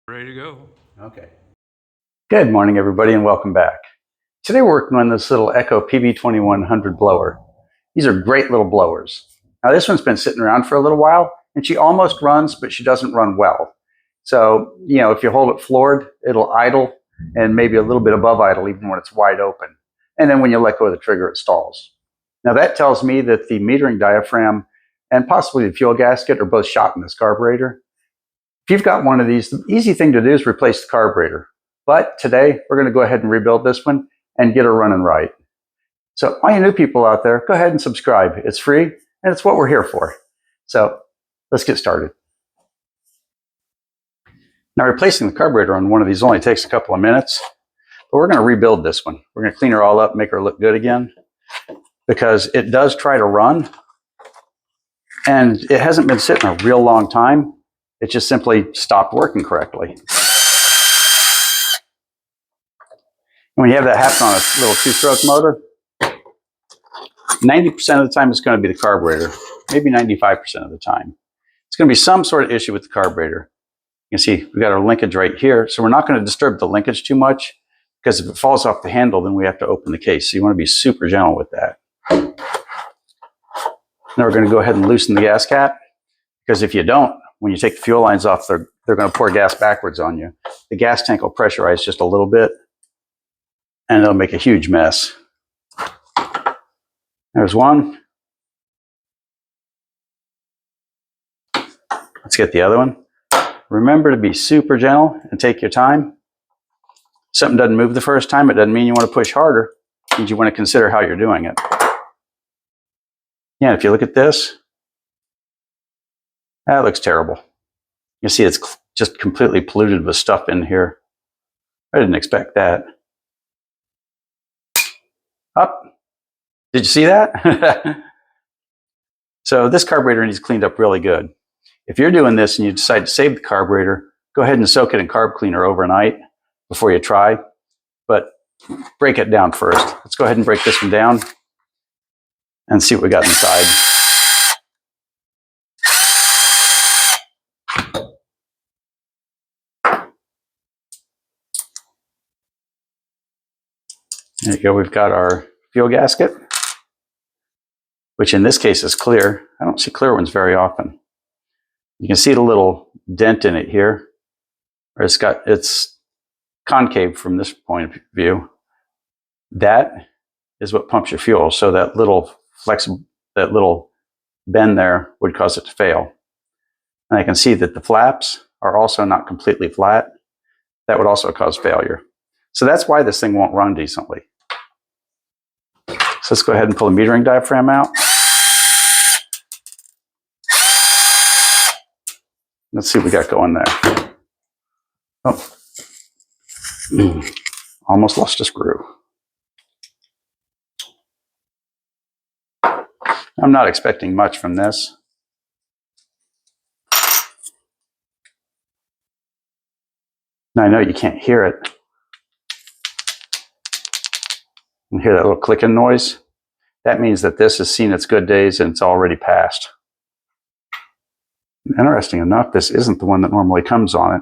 Ready to go. Okay. Good morning, everybody, and welcome back. Today we're working on this little Echo PV2100 blower. These are great little blowers. Now this one's been sitting around for a little while, and she almost runs, but she doesn't run well. So, if you hold it floored, it'll idle, and maybe a little bit above idle even when it's wide open. And then when you let go of the trigger, it stalls. Now that tells me that the metering diaphragm and possibly the fuel gasket are both shot in this carburetor. If you've got one of these, the easy thing to do is replace the carburetor. But today, we're going to go ahead and rebuild this one and get her running right. So all you new people out there, go ahead and subscribe. It's free, and it's what we're here for. So let's get started. Now, replacing the carburetor on one of these only takes a couple of minutes, but we're going to rebuild this one. We're going to clean her all up, make her look good again, because it does try to run, and it hasn't been sitting a real long time. It just simply stopped working correctly. When you have that happen on a little two-stroke motor, 90% of the time it's going to be the carburetor, maybe 95% of the time. It's going to be some sort of issue with the carburetor. You can see we've got our linkage right here, so we're not going to disturb the linkage too much, because if it falls off the handle, then we have to open the case. So you want to be super gentle with that. Now we're going to go ahead and loosen the gas cap, because if you don't, when you take the fuel lines off, they're going to pour gas backwards on you. The gas tank will pressurize just a little bit, and it'll make a huge mess. There's one. Let's get the other one. Remember to be super gentle and take your time. If something doesn't move the first time, it doesn't mean you want to push harder. It means you want to consider how you're doing it. Yeah, if you look at this, that looks terrible. You see it's just completely polluted with stuff in here. I didn't expect that. Up. Did you see that? So this carburetor needs cleaned up really good. If you're doing this and you decide to save the carburetor, go ahead and soak it in carb cleaner overnight before you try, but break it down first. Let's go ahead and break this one down and see what we got inside. There you go. We've got our fuel gasket, which in this case is clear. I don't see clear ones very often. You can see the little dent in it here, or it's concave from this point of view. That is what pumps your fuel. So that little bend there would cause it to fail. And I can see that the flaps are also not completely flat. That would also cause failure. So that's why this thing won't run decently. So let's go ahead and pull the metering diaphragm out. Let's see what we got going there. Oh, almost lost a screw. I'm not expecting much from this. Now I know you can't hear it. You hear that little clicking noise? That means that this has seen its good days and it's already passed. Interesting enough, this isn't the one that normally comes on it.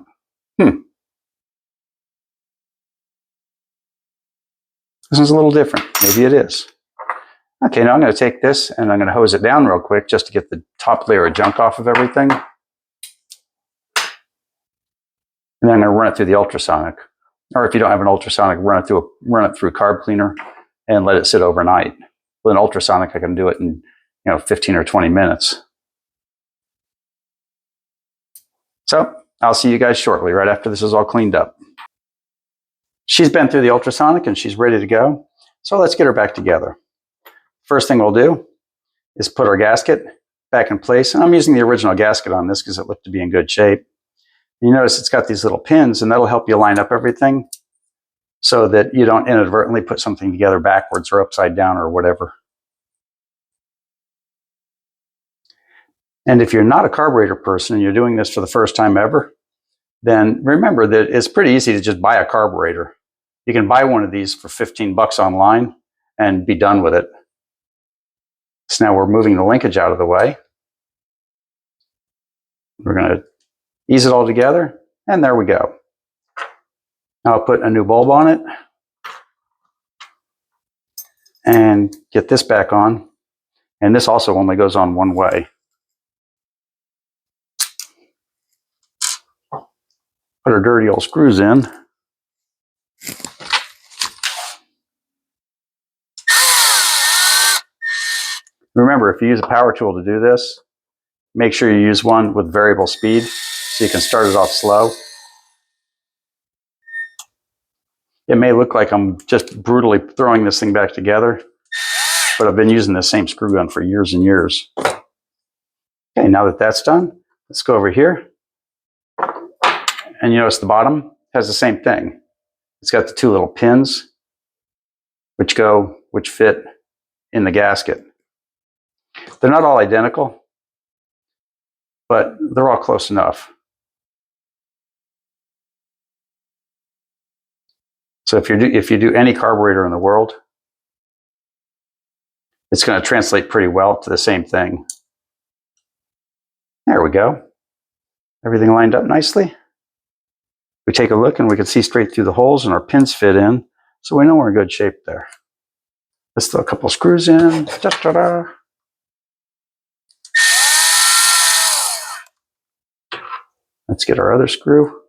This one's a little different. Maybe it is. Okay, now I'm going to take this and I'm going to hose it down real quick just to get the top layer of junk off of everything. And then I'm going to run it through the ultrasonic. Or if you don't have an ultrasonic, run it through carb cleaner and let it sit overnight. With an ultrasonic, I can do it in 15 or 20 minutes. So I'll see you guys shortly, right after this is all cleaned up. She's been through the ultrasonic and she's ready to go. So let's get her back together. First thing we'll do is put our gasket back in place. And I'm using the original gasket on this because it looked to be in good shape. You notice it's got these little pins, and that'll help you line up everything so that you don't inadvertently put something together backwards or upside down or whatever. And if you're not a carburetor person and you're doing this for the first time ever, then remember that it's pretty easy to just buy a carburetor. You can buy one of these for $15 online and be done with it. So now we're moving the linkage out of the way. We're going to ease it all together And there we go. Now I'll put a new bulb on it and get this back on. And this also only goes on one way. Put our dirty old screws in. Remember, if you use a power tool to do this, make sure you use one with variable speed so you can start it off slow. It may look like I'm just brutally throwing this thing back together, but I've been using the same screw gun for years and years. Okay, now that that's done, let's go over here. And you notice the bottom has the same thing. It's got the two little pins which fit in the gasket. They're not all identical, but they're all close enough. So if you do any carburetor in the world, it's going to translate pretty well to the same thing. There we go. Everything lined up nicely. We take a look and we can see straight through the holes and our pins fit in, so we know we're in good shape there. Let's throw a couple of screws in. Ta-da-da. Let's get our other screw.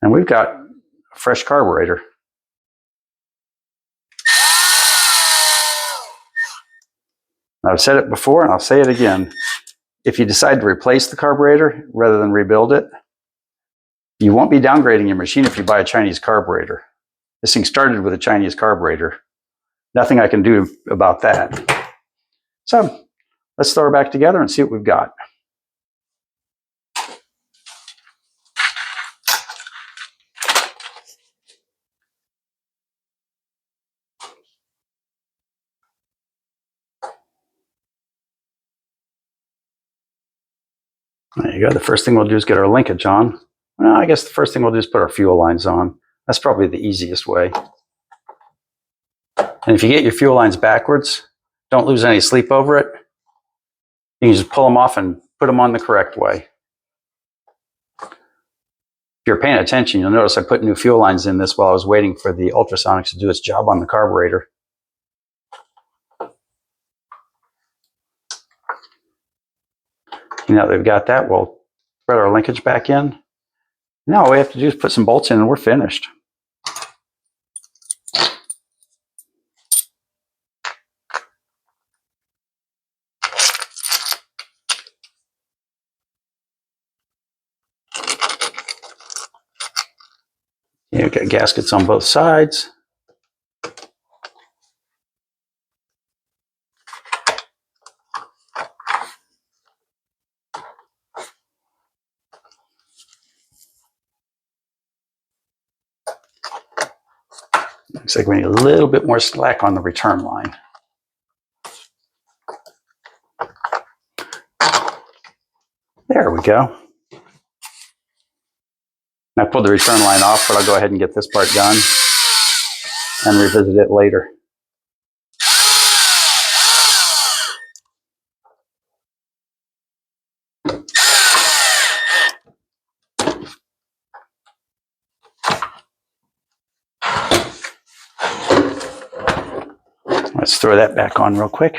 And we've got a fresh carburetor. I've said it before and I'll say it again. If you decide to replace the carburetor rather than rebuild it, you won't be downgrading your machine if you buy a Chinese carburetor. This thing started with a Chinese carburetor. Nothing I can do about that. So let's throw her back together and see what we've got. There you go. The first thing we'll do is get our linkage on. Well, I guess the first thing we'll do is put our fuel lines on. That's probably the easiest way. And if you get your fuel lines backwards, don't lose any sleep over it. You can just pull them off and put them on the correct way. If you're paying attention, you'll notice I put new fuel lines in this while I was waiting for the ultrasonics to do its job on the carburetor. Now that we've got that, we'll thread our linkage back in. Now all we have to do is put some bolts in and we're finished. You've got gaskets on both sides. Looks like we need a little bit more slack on the return line. There we go. I pulled the return line off, but I'll go ahead and get this part done and revisit it later. Let's throw that back on real quick.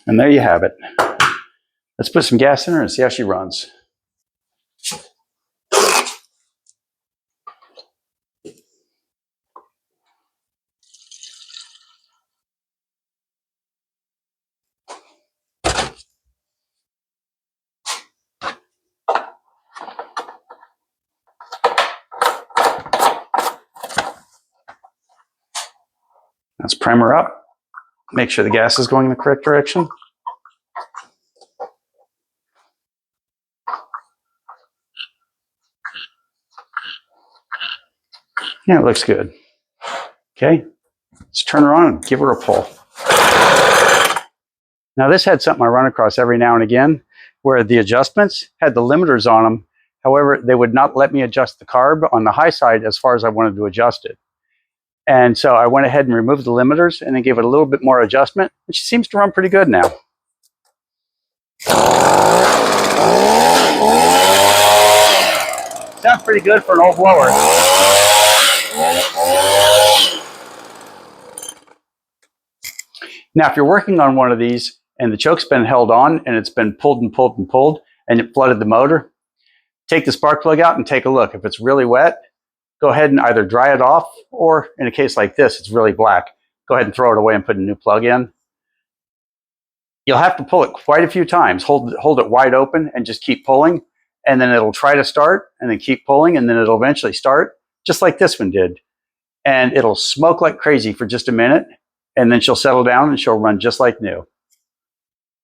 And there you have it. Let's put some gas in her and see how she runs. Let's prime her up. Make sure the gas is going in the correct direction. Yeah, it looks good. Okay, let's turn her on and give her a pull. Now this had something I run across every now and again where the adjustments had the limiters on them. However, they would not let me adjust the carb on the high side as far as I wanted to adjust it. And so I went ahead and removed the limiters and then gave it a little bit more adjustment. And she seems to run pretty good now. Sounds pretty good for an old blower. Now, if you're working on one of these and the choke's been held on and it's been pulled and pulled and pulled and it flooded the motor, take the spark plug out and take a look. If it's really wet, go ahead and either dry it off, or in a case like this, it's really black, go ahead and throw it away and put a new plug in. You'll have to pull it quite a few times. Hold it wide open and just keep pulling, and then it'll try to start, and then keep pulling, and then it'll eventually start, just like this one did. And it'll smoke like crazy for just a minute, and then she'll settle down and she'll run just like new.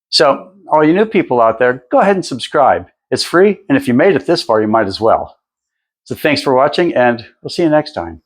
So all you new people out there, go ahead and subscribe. It's free, and if you made it this far, you might as well. So thanks for watching, and we'll see you next time.